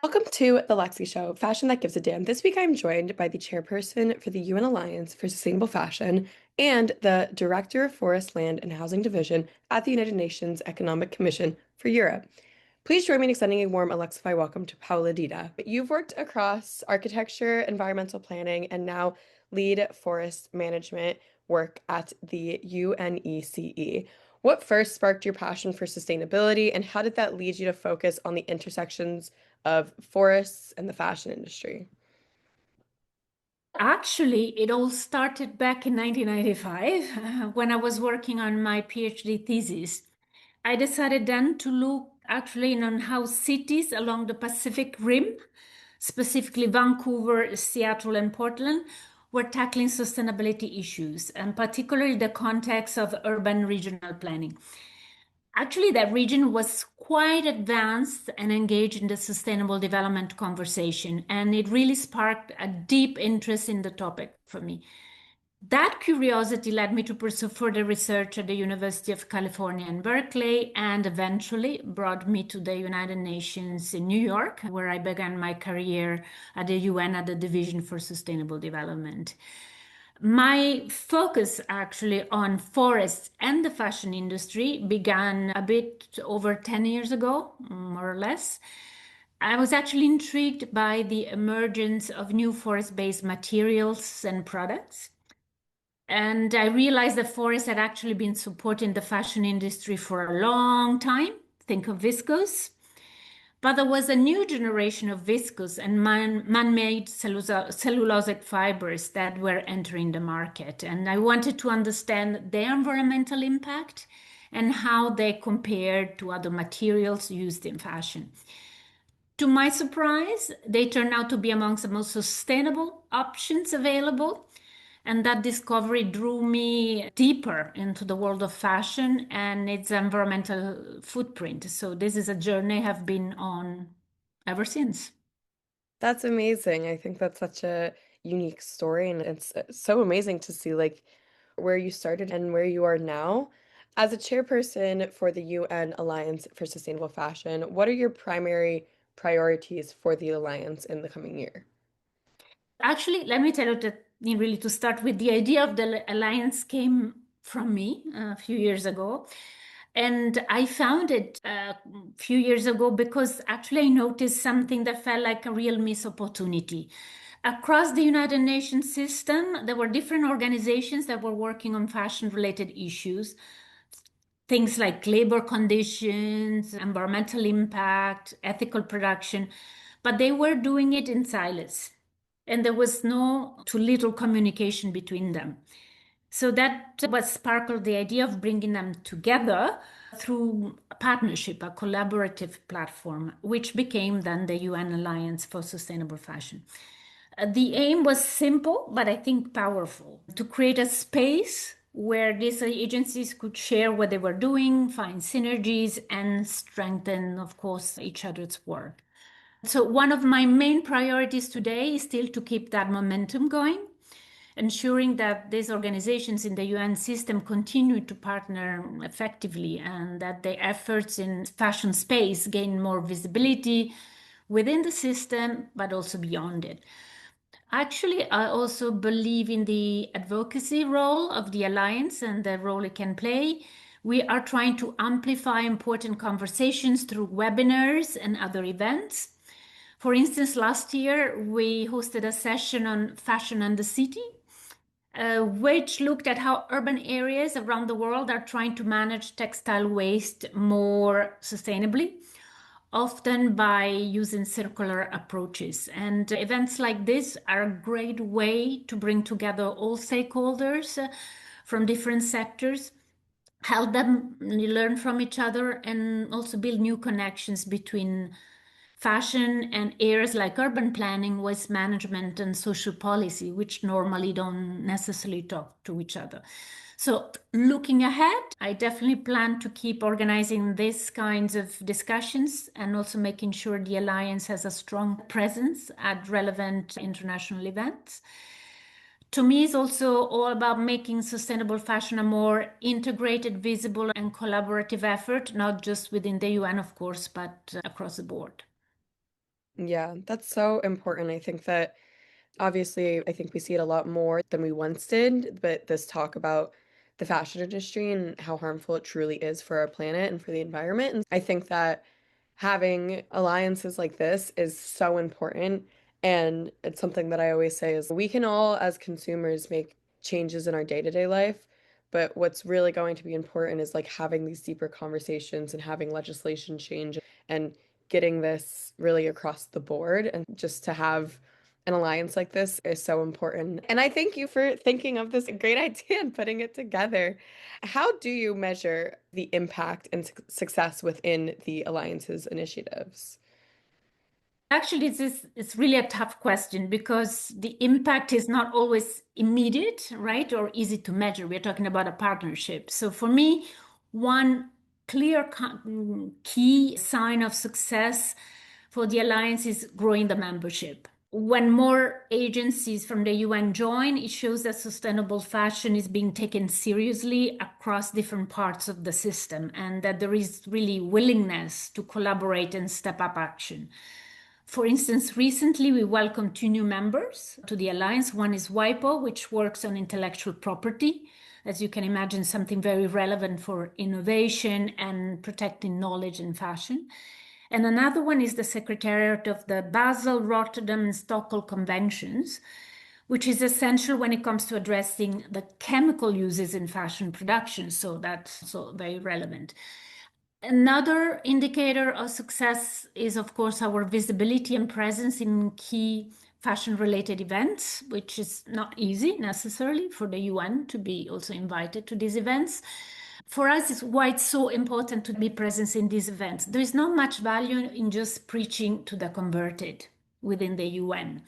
Welcome to the Lexy Show, Fashion That Gives a Damn. This week I'm joined by the chairperson for the UN Alliance for Sustainable Fashion and the Director of Forest, Land, and Housing Division at the United Nations Economic Commission for Europe. Please join me in extending a warm Alexify welcome to Paola Deda. You've worked across architecture, environmental planning, and now lead forest management work at the UNECE. What first sparked your passion for sustainability, and how did that lead you to focus on the intersections of forests and the fashion industry? Actually, it all started back in 1995 when I was working on my PhD thesis. I decided then to look actually on how cities along the Pacific Rim, specifically Vancouver, Seattle, and Portland, were tackling sustainability issues, and particularly the context of urban regional planning. Actually, that region was quite advanced and engaged in the sustainable development conversation, and it really sparked a deep interest in the topic for me. That curiosity led me to pursue further research at the University of California in Berkeley and eventually brought me to the United Nations in New York, where I began my career at the UN at the Division for Sustainable Development. My focus actually on forests and the fashion industry began a bit over 10 years ago, more or less. I was actually intrigued by the emergence of new forest-based materials and products. And I realized that forests had actually been supporting the fashion industry for a long time. Think of viscose. But there was a new generation of viscose and man-made cellulosic fibers that were entering the market. And I wanted to understand their environmental impact and how they compared to other materials used in fashion. To my surprise, they turned out to be amongst the most sustainable options available. And that discovery drew me deeper into the world of fashion and its environmental footprint. So this is a journey I've been on ever since. That's amazing. I think that's such a unique story, and it's so amazing to see like where you started and where you are now. As a chairperson for the UN Alliance for Sustainable Fashion, what are your primary priorities for the alliance in the coming year? Actually, let me tell you that really to start with, the idea of the alliance came from me a few years ago. And I found it a few years ago because actually I noticed something that felt like a real missed opportunity. Across the United Nations system, there were different organizations that were working on fashion related issues, things like labor conditions, environmental impact, ethical production, but they were doing it in silos. And there was no too little communication between them. So that was sparkled the idea of bringing them together through a partnership, a collaborative platform, which became then the UN Alliance for Sustainable Fashion. The aim was simple, but I think powerful, to create a space where these agencies could share what they were doing, find synergies, and strengthen, of course, each other's work. So one of my main priorities today is still to keep that momentum going, ensuring that these organizations in the UN system continue to partner effectively and that their efforts in fashion space gain more visibility within the system, but also beyond it. Actually, I also believe in the advocacy role of the Alliance and the role it can play. We are trying to amplify important conversations through webinars and other events. For instance, last year we hosted a session on fashion and the city, which looked at how urban areas around the world are trying to manage textile waste more sustainably, often by using circular approaches. And events like this are a great way to bring together all stakeholders from different sectors, help them learn from each other, and also build new connections between fashion and areas like urban planning, waste management, and social policy, which normally don't necessarily talk to each other. So looking ahead, I definitely plan to keep organizing these kinds of discussions and also making sure the Alliance has a strong presence at relevant international events. To me, it's also all about making sustainable fashion a more integrated, visible, and collaborative effort, not just within the UN, of course, but across the board. Yeah, that's so important. I think that obviously, I think we see it a lot more than we once did, but this talk about the fashion industry and how harmful it truly is for our planet and for the environment. And I think that having alliances like this is so important. And it's something that I always say is we can all, as consumers, make changes in our day-to-day life. But what's really going to be important is like having these deeper conversations and having legislation change and getting this really across the board. And just to have an alliance like this is so important. And I thank you for thinking of this great idea and putting it together. How do you measure the impact and success within the alliance's initiatives? Actually, it's really a tough question because the impact is not always immediate, right? Or easy to measure. We're talking about a partnership. So for me, one clear key sign of success for the alliance is growing the membership. When more agencies from the UN join, it shows that sustainable fashion is being taken seriously across different parts of the system and that there is really willingness to collaborate and step up action. For instance, recently we welcomed two new members to the alliance. One is WIPO, which works on intellectual property. As you can imagine, something very relevant for innovation and protecting knowledge and fashion. And another one is the Secretariat of the Basel, Rotterdam, and Stockholm Conventions, which is essential when it comes to addressing the chemical uses in fashion production. So that's also very relevant. Another indicator of success is, of course, our visibility and presence in key fashion-related events, which is not easy necessarily for the UN to be also invited to these events. For us, it's why it's so important to be present in these events. There is not much value in just preaching to the converted within the UN.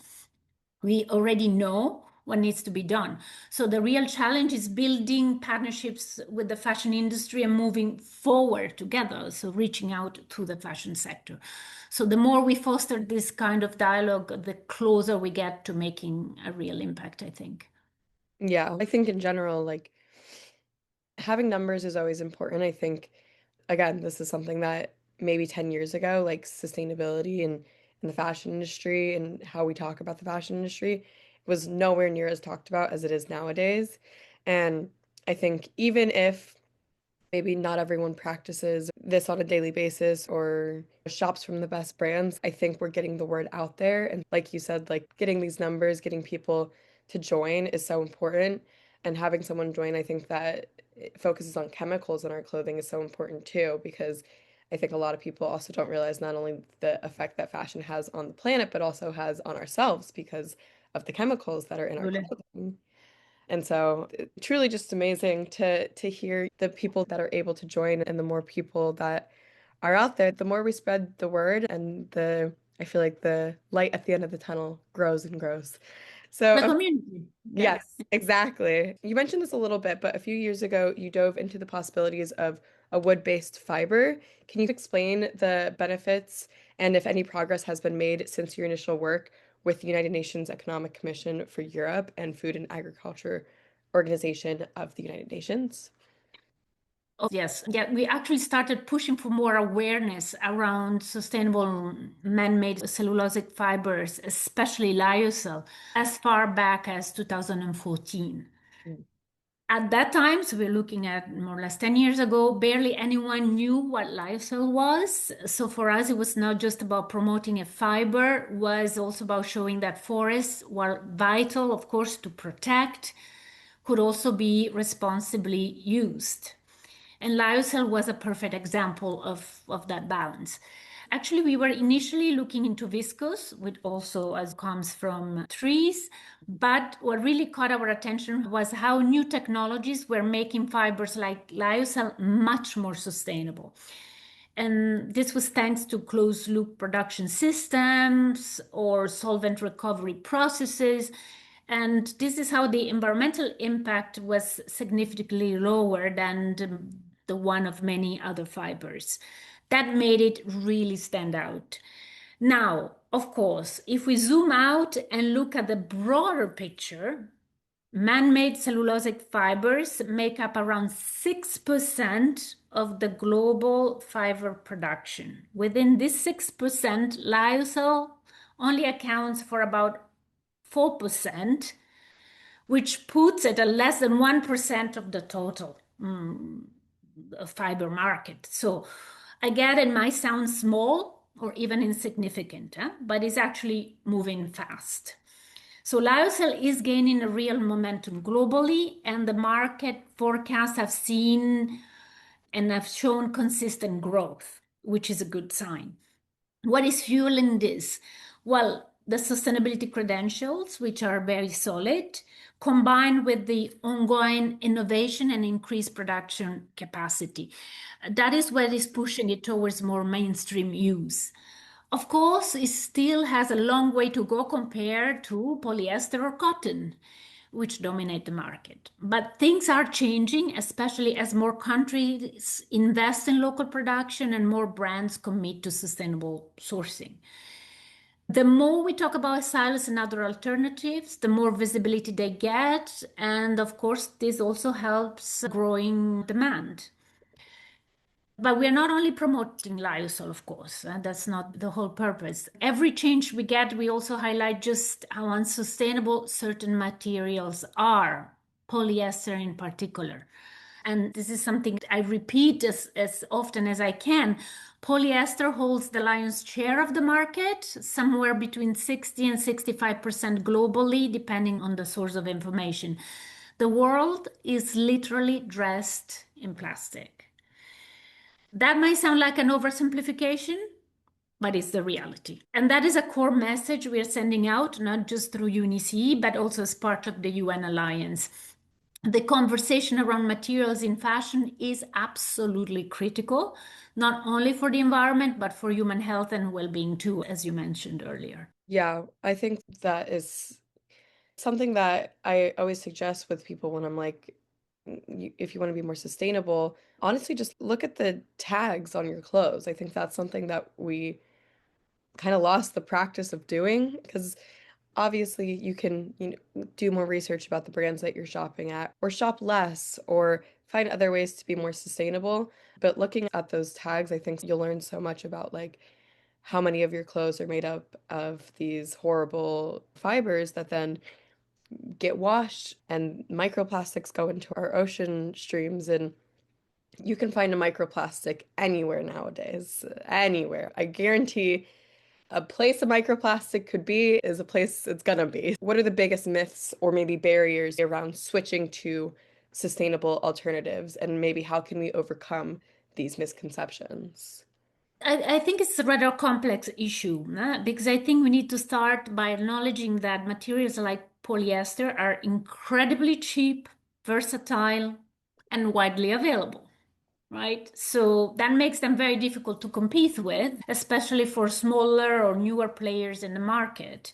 We already know what needs to be done. So the real challenge is building partnerships with the fashion industry and moving forward together. So reaching out to the fashion sector. So the more we foster this kind of dialogue, the closer we get to making a real impact, I think. Yeah, I think in general, like having numbers is always important. I think, again, this is something that maybe 10 years ago, like sustainability and in the fashion industry and how we talk about the fashion industry was nowhere near as talked about as it is nowadays. And I think even if maybe not everyone practices this on a daily basis or shops from the best brands. I think we're getting the word out there. And like you said, like getting these numbers, getting people to join is so important. And having someone join, I think that it focuses on chemicals in our clothing is so important too, because I think a lot of people also don't realize not only the effect that fashion has on the planet, but also has on ourselves because of the chemicals that are in our clothing. And so truly just amazing to hear the people that are able to join and the more people that are out there, the more we spread the word and the I feel like the light at the end of the tunnel grows and grows. So The community, yes, yes. exactly. You mentioned this a little bit, but a few years ago you dove into the possibilities of a wood-based fiber. Can you explain the benefits and if any progress has been made since your initial work with the United Nations Economic Commission for Europe and Food and Agriculture Organization of the United Nations? Oh, yes. Yeah, we actually started pushing for more awareness around sustainable man-made cellulosic fibers, especially lyocell, as far back as 2014. Mm. At that time, so we're looking at more or less 10 years ago, barely anyone knew what lyocell was. So for us, it was not just about promoting a fiber, it was also about showing that forests, while vital, of course, to protect, could also be responsibly used. And lyocell was a perfect example of that balance. Actually, we were initially looking into viscose, which also as comes from trees. But what really caught our attention was how new technologies were making fibers like lyocell much more sustainable. And this was thanks to closed loop production systems or solvent recovery processes. And this is how the environmental impact was significantly lower than the one of many other fibers. That made it really stand out. Now, of course, if we zoom out and look at the broader picture, man-made cellulosic fibers make up around 6% of the global fiber production. Within this 6%, lyocell only accounts for about 4%, which puts it at less than 1% of the total fiber market. So I get it might sound small or even insignificant, but it's actually moving fast. So lyocell is gaining a real momentum globally, and the market forecasts have seen and have shown consistent growth, which is a good sign. What is fueling this? Well, the sustainability credentials, which are very solid, combined with the ongoing innovation and increased production capacity. That is what is pushing it towards more mainstream use. Of course, it still has a long way to go compared to polyester or cotton, which dominate the market. But things are changing, especially as more countries invest in local production and more brands commit to sustainable sourcing. The more we talk about silos and other alternatives, the more visibility they get. And of course, this also helps growing demand. But we are not only promoting lyocell, of course. That's not the whole purpose. Every change we get, we also highlight just how unsustainable certain materials are, polyester in particular. And this is something I repeat as often as I can. Polyester holds the lion's share of the market, somewhere between 60 and 65% globally, depending on the source of information. The world is literally dressed in plastic. That might sound like an oversimplification, but it's the reality. And that is a core message we are sending out, not just through UNECE, but also as part of the UN Alliance. The conversation around materials in fashion is absolutely critical, not only for the environment, but for human health and well-being too, as you mentioned earlier. Yeah, I think that is something that I always suggest with people when I'm like, if you want to be more sustainable, honestly, just look at the tags on your clothes. I think that's something that we kind of lost the practice of doing because obviously you can, do more research about the brands that you're shopping at or shop less or find other ways to be more sustainable. But looking at those tags, I think you'll learn so much about like how many of your clothes are made up of these horrible fibers that then get washed and microplastics go into our ocean streams, and you can find a microplastic anywhere nowadays, anywhere. I guarantee a place a microplastic could be is a place it's gonna be. What are the biggest myths or maybe barriers around switching to sustainable alternatives, and maybe how can we overcome these misconceptions? I think it's a rather complex issue, because I think we need to start by acknowledging that materials like polyester are incredibly cheap, versatile, and widely available. Right? So that makes them very difficult to compete with, especially for smaller or newer players in the market.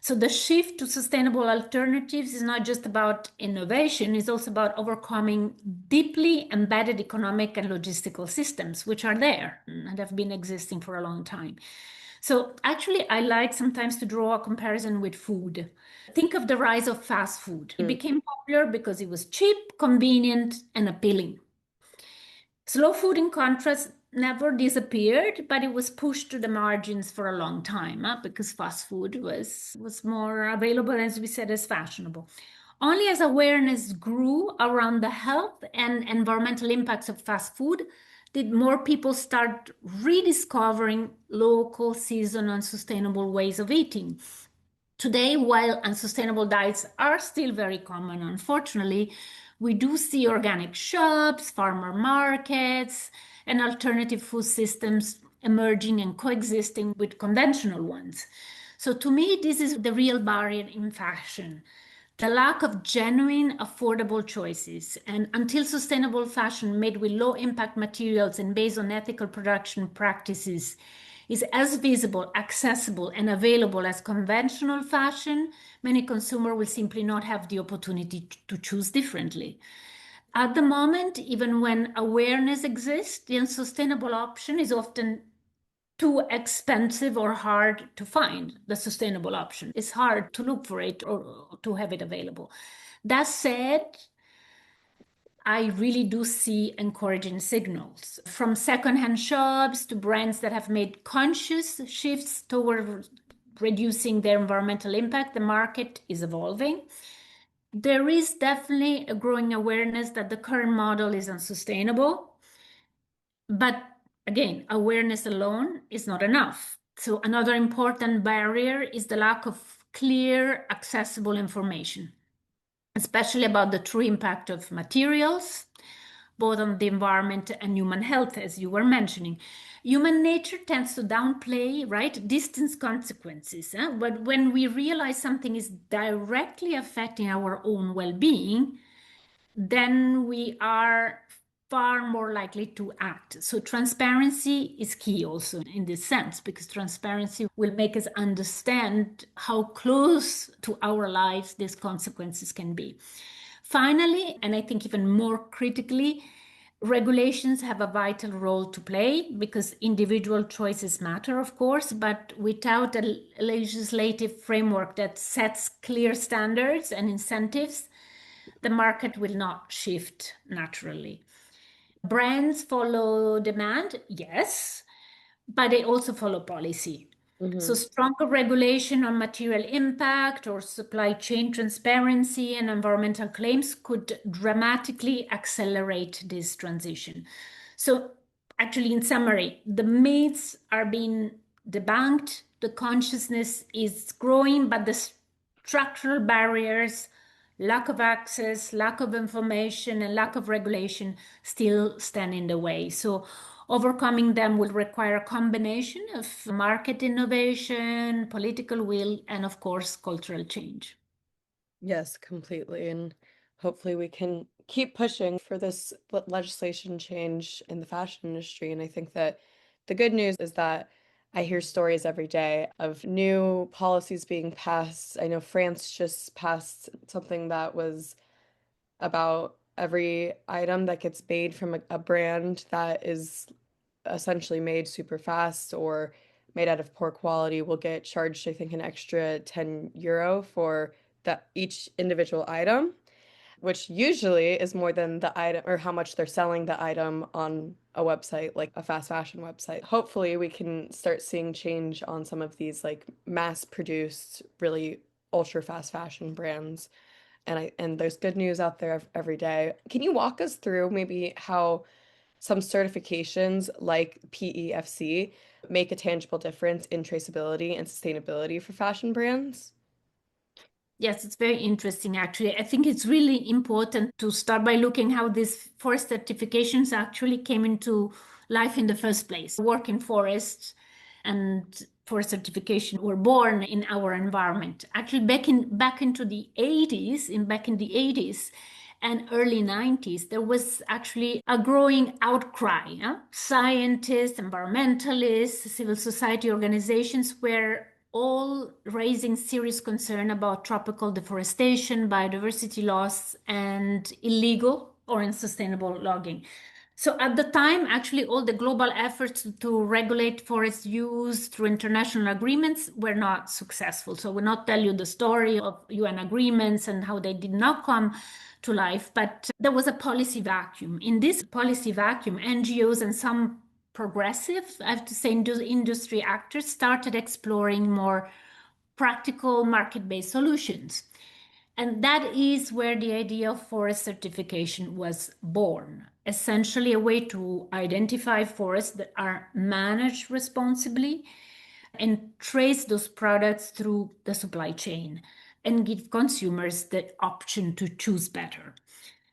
So the shift to sustainable alternatives is not just about innovation, it's also about overcoming deeply embedded economic and logistical systems, which are there and have been existing for a long time. So actually, I like sometimes to draw a comparison with food. Think of the rise of fast food. It became popular because it was cheap, convenient, and appealing. Slow food, in contrast, never disappeared, but it was pushed to the margins for a long time because fast food was more available, as we said, as fashionable. Only as awareness grew around the health and environmental impacts of fast food did more people start rediscovering local, seasonal, and sustainable ways of eating. Today, while unsustainable diets are still very common, unfortunately, we do see organic shops, farmer markets, and alternative food systems emerging and coexisting with conventional ones. So to me, this is the real barrier in fashion. The lack of genuine, affordable choices. And until sustainable fashion made with low impact materials and based on ethical production practices is as visible, accessible, and available as conventional fashion, many consumers will simply not have the opportunity to choose differently. At the moment, even when awareness exists, the unsustainable option is often too expensive or hard to find. The sustainable option, it's hard to look for it or to have it available. That said, I really do see encouraging signals from secondhand shops to brands that have made conscious shifts toward reducing their environmental impact. The market is evolving. There is definitely a growing awareness that the current model is unsustainable. But again, awareness alone is not enough. So another important barrier is the lack of clear, accessible information, especially about the true impact of materials, both on the environment and human health, as you were mentioning. Human nature tends to downplay, right, distance consequences. But when we realize something is directly affecting our own well-being, then we are far more likely to act. So transparency is key also in this sense, because transparency will make us understand how close to our lives these consequences can be. Finally, and I think even more critically, regulations have a vital role to play because individual choices matter, of course, but without a legislative framework that sets clear standards and incentives, the market will not shift naturally. Brands follow demand, yes, but they also follow policy. So stronger regulation on material impact or supply chain transparency and environmental claims could dramatically accelerate this transition. So actually, in summary, the myths are being debunked, the consciousness is growing, but the structural barriers, lack of access, lack of information, and lack of regulation still stand in the way. So overcoming them will require a combination of market innovation, political will, and of course, cultural change. Yes, completely. And hopefully we can keep pushing for this legislation change in the fashion industry. And I think that the good news is that I hear stories every day of new policies being passed. I know France just passed something that was about every item that gets made from a brand that is essentially made super fast or made out of poor quality will get charged, I think, an extra €10 for that each individual item, which usually is more than the item or how much they're selling the item on a website like a fast fashion website. Hopefully, we can start seeing change on some of these like mass-produced, really ultra fast fashion brands. And there's good news out there every day. Can you walk us through maybe how some certifications like PEFC make a tangible difference in traceability and sustainability for fashion brands? Yes, it's very interesting, actually. I think it's really important to start by looking how these forest certifications actually came into life in the first place. Work in forests and forest certification were born in our environment. Actually, back into the 80s, back in the 80s and early 90s, there was actually a growing outcry. Scientists, environmentalists, civil society organizations were all raising serious concern about tropical deforestation, biodiversity loss, and illegal or unsustainable logging. So at the time, actually, all the global efforts to regulate forest use through international agreements were not successful. So we'll not tell you the story of UN agreements and how they did not come to life, but there was a policy vacuum. In this policy vacuum, NGOs and some progressive, I have to say, industry actors started exploring more practical market-based solutions. And that is where the idea of forest certification was born. Essentially, a way to identify forests that are managed responsibly and trace those products through the supply chain and give consumers the option to choose better.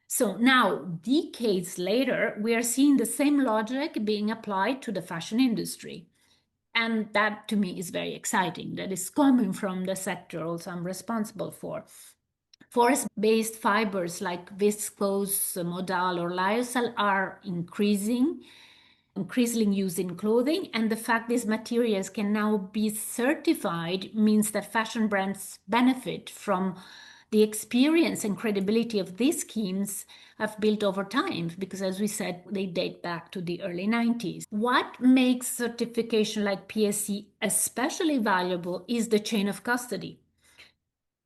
So now, decades later, we are seeing the same logic being applied to the fashion industry. And that to me is very exciting. That is coming from the sector also I'm responsible for. Forest-based fibers like viscose, modal, or lyocell are increasingly used in clothing, and the fact these materials can now be certified means that fashion brands benefit from the experience and credibility of these schemes have built over time because, as we said, they date back to the early 90s. What makes certification like PSC especially valuable is the chain of custody.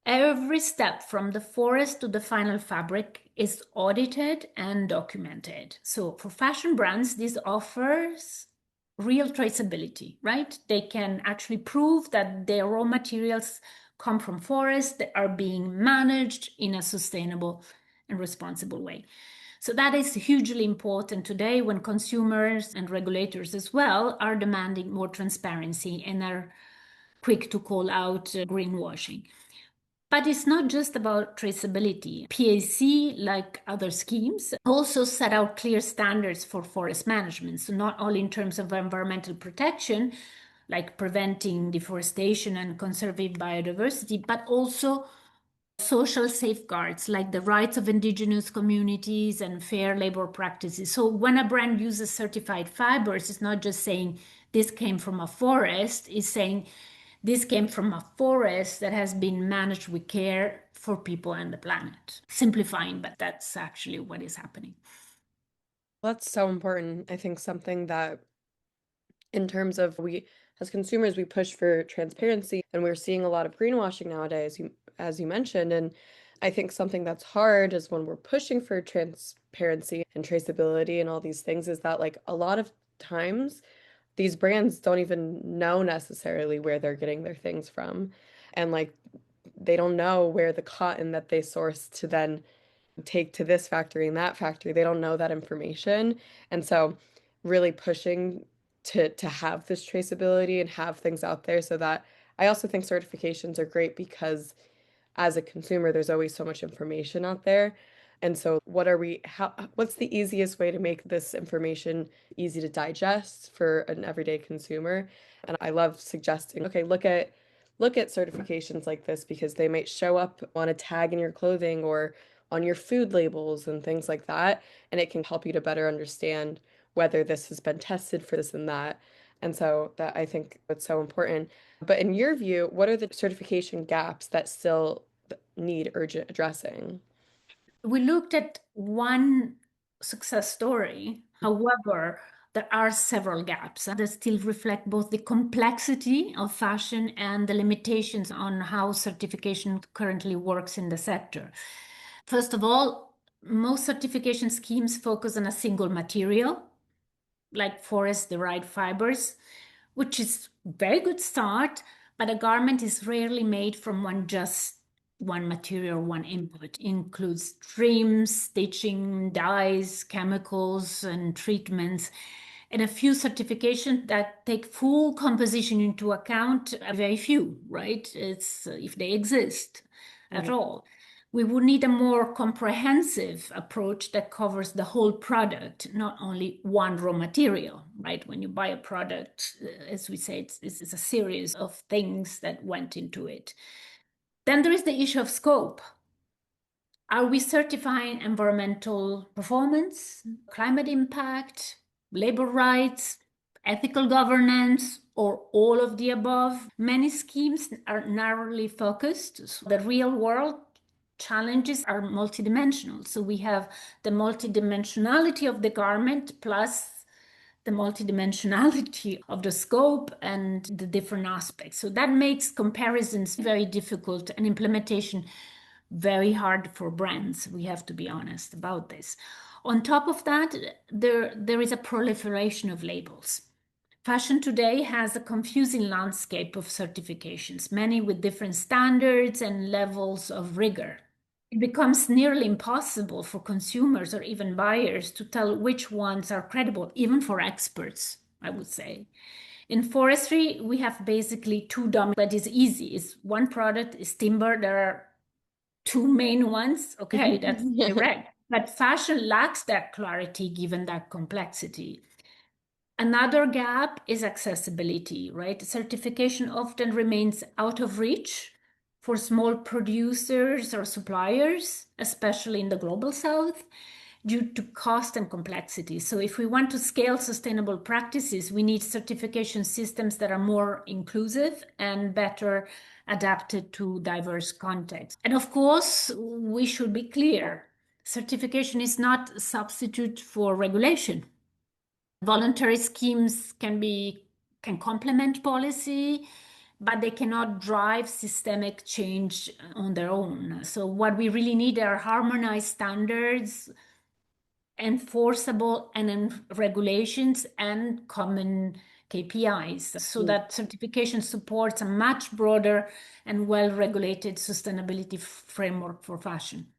Every step from the forest to the final fabric is audited and documented. So for fashion brands, this offers real traceability, right? They can actually prove that their raw materials come from forests that are being managed in a sustainable and responsible way. So that is hugely important today when consumers and regulators as well are demanding more transparency and are quick to call out greenwashing. But it's not just about traceability. PAC, like other schemes, also set out clear standards for forest management. So not only in terms of environmental protection, like preventing deforestation and conserving biodiversity, but also social safeguards like the rights of indigenous communities and fair labor practices. So when a brand uses certified fibers, it's not just saying this came from a forest, it's saying this came from a forest that has been managed with care for people and the planet. Simplifying, but that's actually what is happening. That's so important. I think something that in terms of we as consumers we push for transparency and we're seeing a lot of greenwashing nowadays, as you mentioned, and I think something that's hard is when we're pushing for transparency and traceability and all these things is that like a lot of times these brands don't even know necessarily where they're getting their things from. And like they don't know where the cotton that they source to then take to this factory and that factory, they don't know that information. And so really pushing to have this traceability and have things out there so that I also think certifications are great because as a consumer, there's always so much information out there. And so what's the easiest way to make this information easy to digest for an everyday consumer? And I love suggesting, okay, look at certifications like this because they might show up on a tag in your clothing or on your food labels and things like that. And it can help you to better understand whether this has been tested for this and that. And so that I think that's so important. But in your view, what are the certification gaps that still need urgent addressing? We looked at one success story. However, there are several gaps that still reflect both the complexity of fashion and the limitations on how certification currently works in the sector. First of all, most certification schemes focus on a single material, like forest-derived fibers, which is a very good start, but a garment is rarely made from one material, one input. It includes trims, stitching, dyes, chemicals, and treatments, and a few certifications that take full composition into account. Very few, right? It's if they exist at Mhm. all. We would need a more comprehensive approach that covers the whole product, not only one raw material, right? When you buy a product, as we say, it's a series of things that went into it. Then there is the issue of scope. Are we certifying environmental performance, climate impact, labor rights, ethical governance, or all of the above? Many schemes are narrowly focused. So the real world challenges are multidimensional. So we have the multidimensionality of the garment plus the multidimensionality of the scope and the different aspects. So that makes comparisons very difficult and implementation very hard for brands. We have to be honest about this. On top of that, there is a proliferation of labels. Fashion today has a confusing landscape of certifications, many with different standards and levels of rigor. It becomes nearly impossible for consumers or even buyers to tell which ones are credible, even for experts, I would say. In forestry, we have basically two dominant, but it's easy. It's one product is timber. There are two main ones. Okay, that's direct. But fashion lacks that clarity given that complexity. Another gap is accessibility, right? Certification often remains out of reach for small producers or suppliers, especially in the global south, due to cost and complexity. So, if we want to scale sustainable practices, we need certification systems that are more inclusive and better adapted to diverse contexts. And of course, we should be clear certification is not a substitute for regulation. Voluntary schemes can complement policy, but they cannot drive systemic change on their own. So what we really need are harmonized standards, enforceable and regulations, and common KPIs, so Mm. that certification supports a much broader and well-regulated sustainability framework for fashion.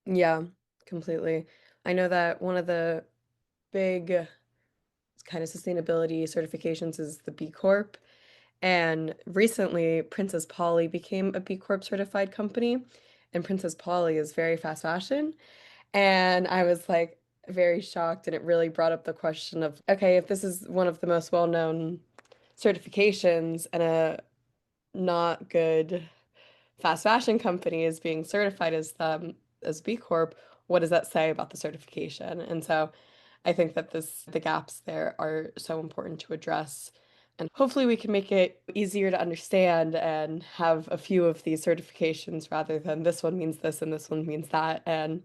Yeah, completely. I know that one of the big kind of sustainability certifications is the B Corp. And recently, Princess Polly became a B Corp certified company. And Princess Polly is very fast fashion. And I was like very shocked. And it really brought up the question of, okay, if this is one of the most well-known certifications and a not good fast fashion company is being certified as B Corp, what does that say about the certification? And so I think that the gaps there are so important to address. And hopefully we can make it easier to understand and have a few of these certifications rather than this one means this and this one means that and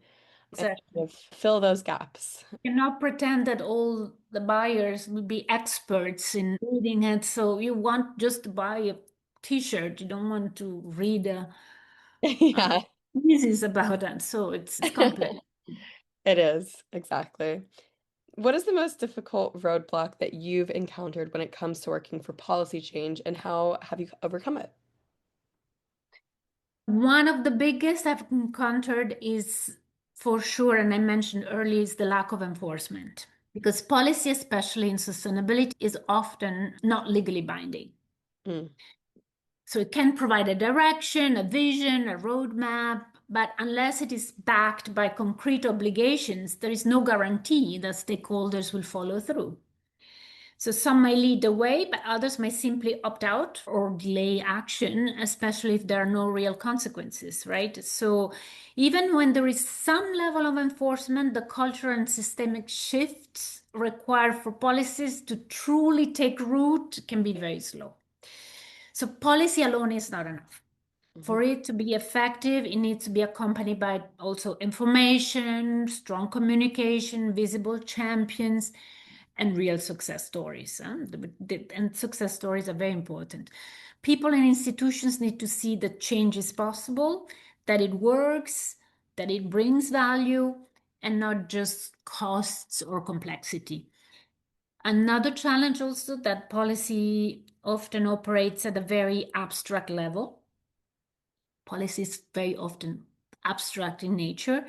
Exactly. kind of fill those gaps. You cannot pretend that all the buyers will be experts in reading it. So you want just to buy a t-shirt. You don't want to read a Yeah, thesis about it. So it's complex. it is. Exactly. What is the most difficult roadblock that you've encountered when it comes to working for policy change, and how have you overcome it? One of the biggest I've encountered is for sure, and I mentioned earlier, is the lack of enforcement. Because policy, especially in sustainability, is often not legally binding. Mm, So it can provide a direction, a vision, a roadmap, but unless it is backed by concrete obligations, there is no guarantee that stakeholders will follow through. So some may lead the way, but others may simply opt out or delay action, especially if there are no real consequences, right? So even when there is some level of enforcement, the cultural and systemic shifts required for policies to truly take root can be very slow. So policy alone is not enough. mhm. For it to be effective, it needs to be accompanied by also information, strong communication, visible champions, and real success stories. And success stories are very important. People and institutions need to see that change is possible, that it works, that it brings value, and not just costs or complexity. Another challenge also that policy often operates at a very abstract level. Policy is very often abstract in nature,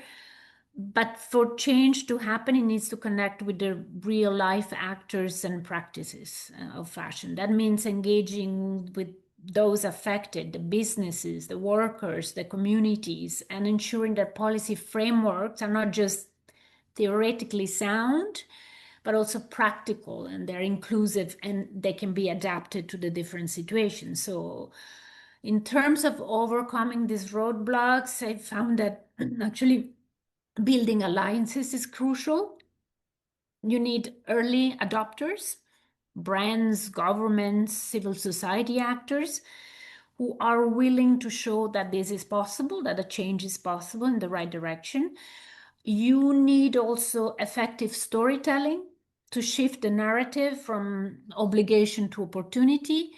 but for change to happen, it needs to connect with the real life actors and practices of fashion. That means engaging with those affected, the businesses, the workers, the communities, and ensuring that policy frameworks are not just theoretically sound, but also practical, and they're inclusive and they can be adapted to the different situations. So in terms of overcoming these roadblocks, I found that actually building alliances is crucial. You need early adopters, brands, governments, civil society actors who are willing to show that this is possible, that a change is possible in the right direction. You need also effective storytelling to shift the narrative from obligation to opportunity.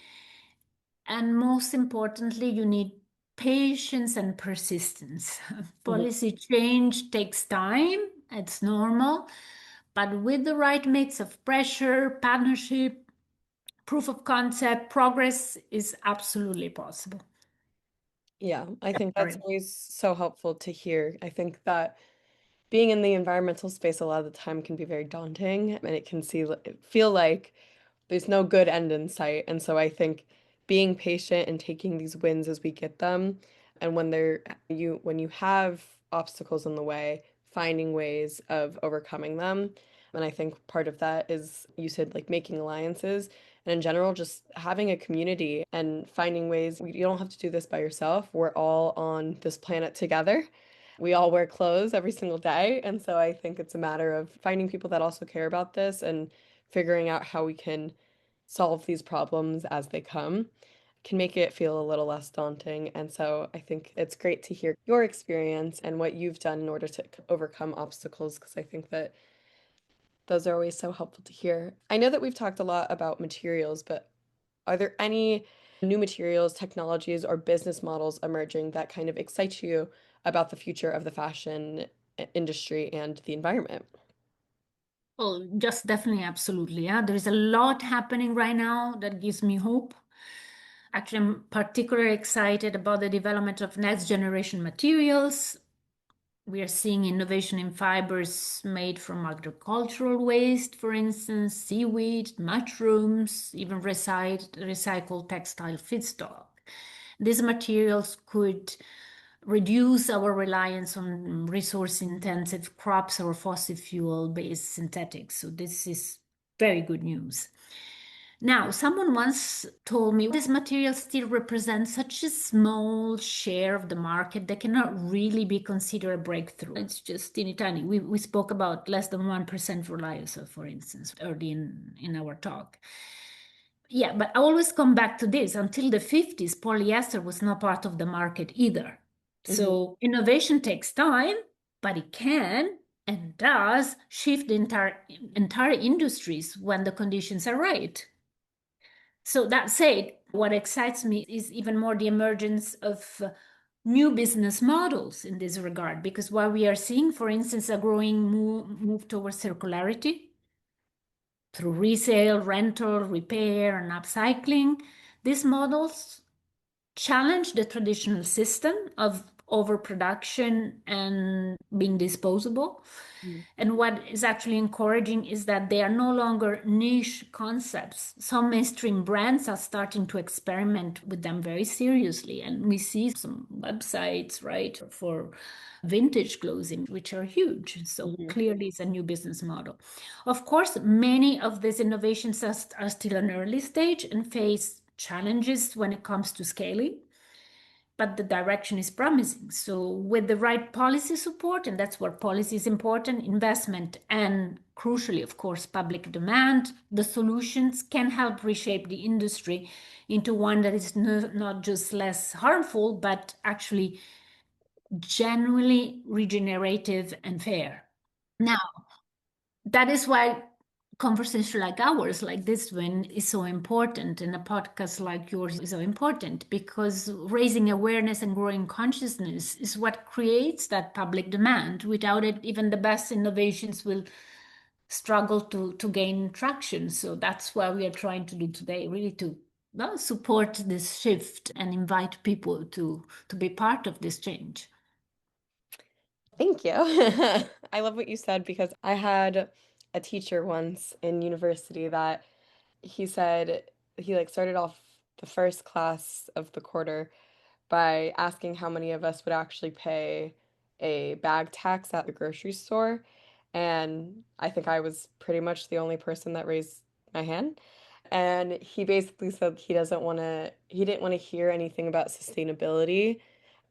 And most importantly, you need patience and persistence. Mhm. Policy change takes time, it's normal, but with the right mix of pressure, partnership, proof of concept, progress is absolutely possible. Yeah, I think that's Sorry. always so helpful to hear. I think that being in the environmental space a lot of the time can be very daunting and it can feel like there's no good end in sight. And so I think being patient and taking these wins as we get them, and when you have obstacles in the way, finding ways of overcoming them. And I think part of that is you said like making alliances and in general just having a community and finding ways. You don't have to do this by yourself. We're all on this planet together. We all wear clothes every single day. And so I think it's a matter of finding people that also care about this and figuring out how we can solve these problems as they come can make it feel a little less daunting. And so I think it's great to hear your experience and what you've done in order to overcome obstacles, because I think that those are always so helpful to hear. I know that we've talked a lot about materials, but are there any new materials, technologies, or business models emerging that kind of excite you about the future of the fashion industry and the environment? Well, just definitely, absolutely. Yeah, there is a lot happening right now that gives me hope. Actually, I'm particularly excited about the development of next generation materials. We are seeing innovation in fibers made from agricultural waste, for instance, seaweed, mushrooms, even recycled textile feedstock. These materials could reduce our reliance on resource intensive crops or fossil fuel based synthetics. So, this is very good news. Now, someone once told me this material still represents such a small share of the market that cannot really be considered a breakthrough. It's just teeny tiny. We spoke about less than 1% reliance, for instance, early in our talk. Yeah, but I always come back to this. Until the 50s, polyester was not part of the market either. Mhm. So innovation takes time, but it can and does shift the entire industries when the conditions are right. So that said, what excites me is even more the emergence of new business models in this regard, because while we are seeing, for instance, a growing move towards circularity through resale, rental, repair, and upcycling, these models challenge the traditional system of overproduction and being disposable. Mhm. And what is actually encouraging is that they are no longer niche concepts. Some mainstream brands are starting to experiment with them very seriously. And we see some websites, right, for vintage clothing, which are huge. So Mhm. clearly, it's a new business model. Of course, many of these innovations are still an early stage and face challenges when it comes to scaling, but the direction is promising. So, with the right policy support, and that's where policy is important, investment, and crucially, of course, public demand, the solutions can help reshape the industry into one that is not just less harmful, but actually genuinely regenerative and fair. Now, that is why conversation like ours, like this one, is so important, and a podcast like yours is so important, because raising awareness and growing consciousness is what creates that public demand. Without it, even the best innovations will struggle to gain traction. So that's what we are trying to do today, really to, well, support this shift and invite people to be part of this change. Thank you. I love what you said because I had a teacher once in university that he said he like started off the first class of the quarter by asking how many of us would actually pay a bag tax at the grocery store. And I think I was pretty much the only person that raised my hand. And he basically said he didn't want to hear anything about sustainability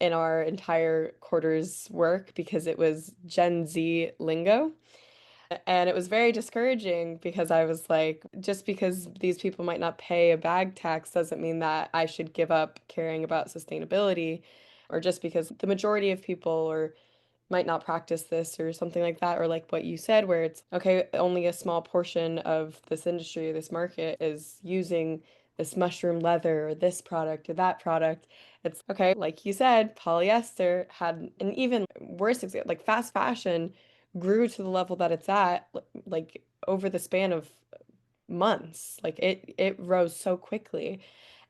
in our entire quarter's work because it was Gen Z lingo. And it was very discouraging because I was like, just because these people might not pay a bag tax doesn't mean that I should give up caring about sustainability, or just because the majority of people or might not practice this or something like that, or like what you said, where it's okay, only a small portion of this industry, this market is using this mushroom leather or this product or that product. It's okay, like you said, polyester had an even worse example, like fast fashion grew to the level that it's at, like over the span of months. Like it rose so quickly.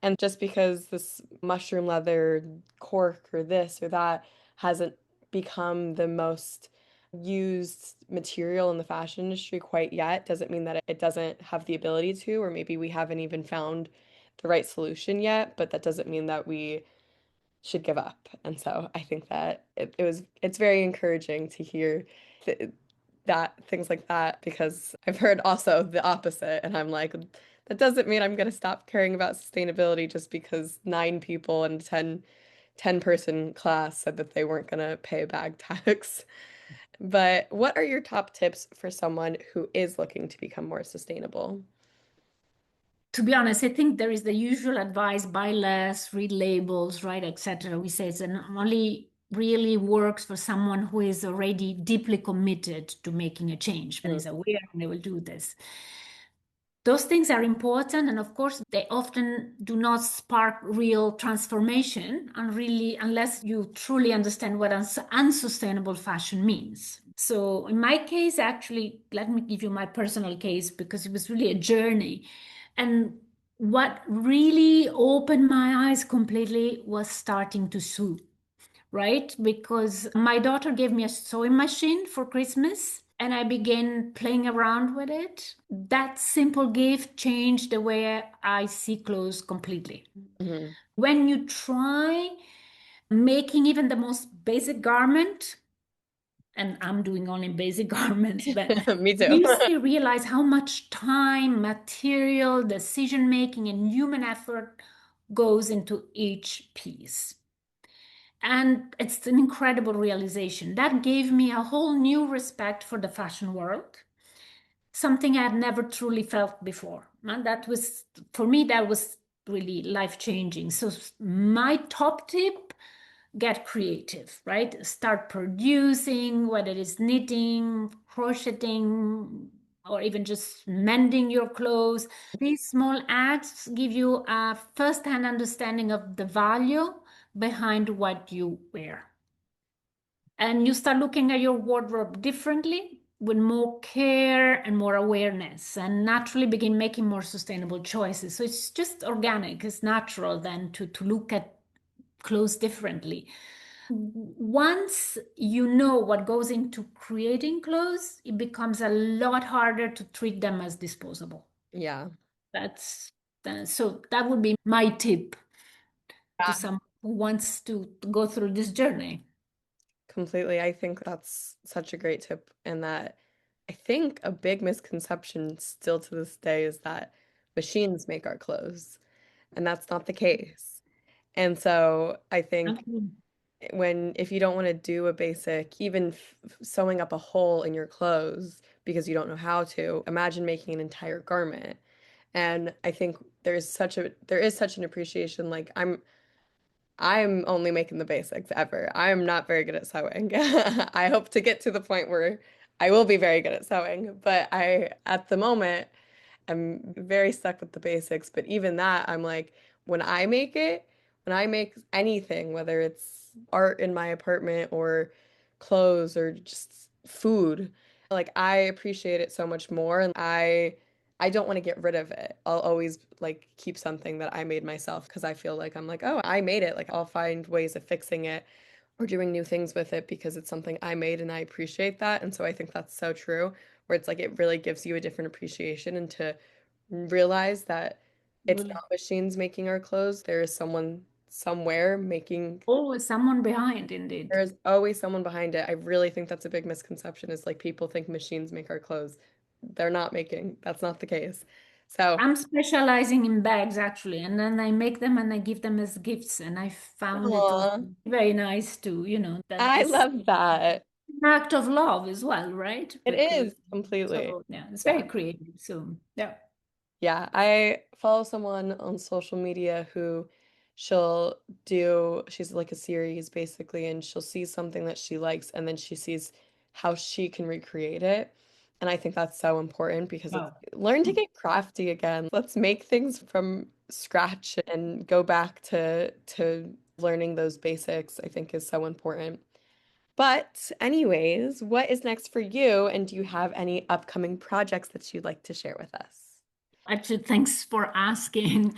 And just because this mushroom leather cork or this or that hasn't become the most used material in the fashion industry quite yet, doesn't mean that it doesn't have the ability to, or maybe we haven't even found the right solution yet, but that doesn't mean that we should give up. And so I think that it's very encouraging to hear th that things like that because I've heard also the opposite and I'm like that doesn't mean I'm going to stop caring about sustainability just because 9 people in 10 person class said that they weren't going to pay a bag tax. But what are your top tips for someone who is looking to become more sustainable? To be honest, I think there is the usual advice: buy less, read labels, right, etc. We say it's only really works for someone who is already deeply committed to making a change and Mm. is aware and they will do this. Those things are important, and of course, they often do not spark real transformation and really unless you truly understand what unsustainable fashion means. So in my case, actually, let me give you my personal case because it was really a journey. And what really opened my eyes completely was starting to sew, right? Because my daughter gave me a sewing machine for Christmas and I began playing around with it. That simple gift changed the way I see clothes completely. Mhm. When you try making even the most basic garment, and I'm doing only basic garments, but Me too. you realize how much time, material, decision making, and human effort goes into each piece. And it's an incredible realization. That gave me a whole new respect for the fashion world, something I had never truly felt before. And that was, for me, that was really life changing. So, my top tip, get creative, right? Start producing, whether it is knitting, crocheting, or even just mending your clothes. These small acts give you a first-hand understanding of the value behind what you wear. And you start looking at your wardrobe differently with more care and more awareness and naturally begin making more sustainable choices. So it's just organic, it's natural then to look at clothes differently. Once you know what goes into creating clothes, it becomes a lot harder to treat them as disposable. Yeah. That's so that would be my tip to Yeah. someone who wants to go through this journey. Completely. I think that's such a great tip. And that I think a big misconception still to this day is that machines make our clothes. And that's not the case. And so I think Okay. if you don't want to do a basic, even sewing up a hole in your clothes because you don't know how to, imagine making an entire garment. And I think there is such an appreciation. Like I'm only making the basics ever. I'm not very good at sewing. I hope to get to the point where I will be very good at sewing, but at the moment, I'm very stuck with the basics. But even that, I'm like, when I make it, when I make anything, whether it's art in my apartment or clothes or just food, like I appreciate it so much more. And I don't want to get rid of it. I'll always like keep something that I made myself because I feel like I'm like, oh, I made it. Like I'll find ways of fixing it or doing new things with it because it's something I made and I appreciate that. And so I think that's so true, where it's like it really gives you a different appreciation and to realize that it's Really. not machines making our clothes. There is someone somewhere making, Always someone behind, indeed. there's always someone behind it. I really think that's a big misconception is like people think machines make our clothes. They're not making, that's not the case. So, I'm specializing in bags actually, and then I make them and I give them as gifts. And I found it also aw, very nice to, that I this love that. act of love as well, right? It Because is completely. so yeah, it's very Yeah. creative. So yeah. Yeah, I follow someone on social media who she's like a series basically, and she'll see something that she likes and then she sees how she can recreate it. And I think that's so important because it's Wow. learn to get crafty again. Let's make things from scratch and go back to learning those basics, I think is so important. But anyways, what is next for you? And do you have any upcoming projects that you'd like to share with us? Actually, thanks for asking.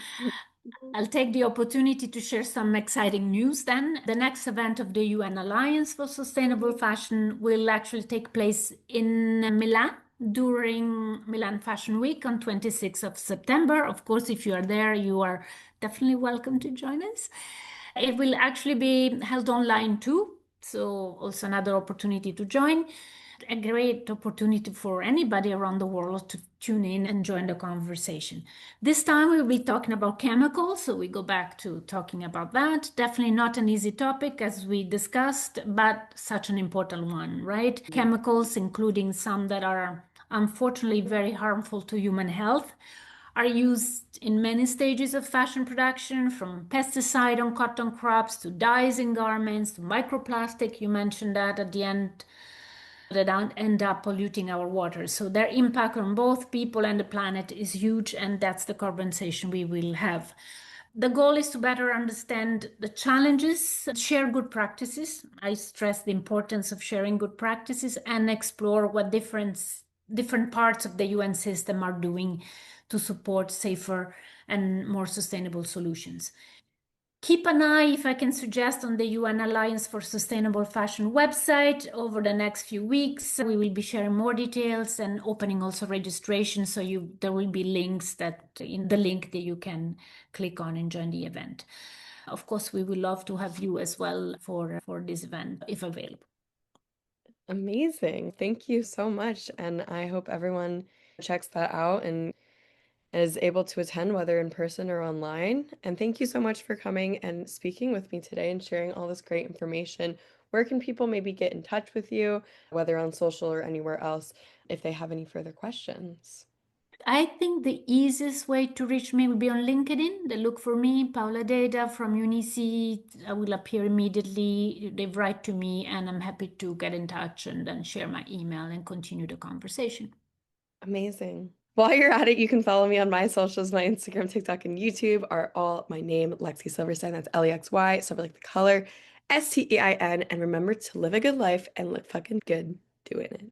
I'll take the opportunity to share some exciting news then. The next event of the UN Alliance for Sustainable Fashion will actually take place in Milan during Milan Fashion Week on 26th of September. Of course, if you are there, you are definitely welcome to join us. It will actually be held online too, so also another opportunity to join. A great opportunity for anybody around the world to tune in and join the conversation. This time we'll be talking about chemicals, so we go back to talking about that. Definitely not an easy topic as we discussed, but such an important one, right? Chemicals, including some that are unfortunately very harmful to human health, are used in many stages of fashion production, from pesticide on cotton crops to dyes in garments to microplastic. You mentioned that at the end that don't end up polluting our water. So their impact on both people and the planet is huge, and that's the conversation we will have. The goal is to better understand the challenges, share good practices. I stress the importance of sharing good practices and explore what different parts of the UN system are doing to support safer and more sustainable solutions. Keep an eye, if I can suggest, on the UN Alliance for Sustainable Fashion website over the next few weeks. We will be sharing more details and opening also registration. So there will be links in the link that you can click on and join the event. Of course, we would love to have you as well for this event if available. Amazing. Thank you so much. And I hope everyone checks that out and is able to attend, whether in person or online. And thank you so much for coming and speaking with me today and sharing all this great information. Where can people maybe get in touch with you, whether on social or anywhere else, if they have any further questions? I think the easiest way to reach me would be on LinkedIn. They look for me, Paola Deda from UNECE. I will appear immediately. They write to me, and I'm happy to get in touch and then share my email and continue the conversation. Amazing. While you're at it, you can follow me on my socials. My Instagram, TikTok, and YouTube are all my name, Lexy Silverstein. That's Lexy, silver like the color, Stein. And remember to live a good life and look fucking good doing it.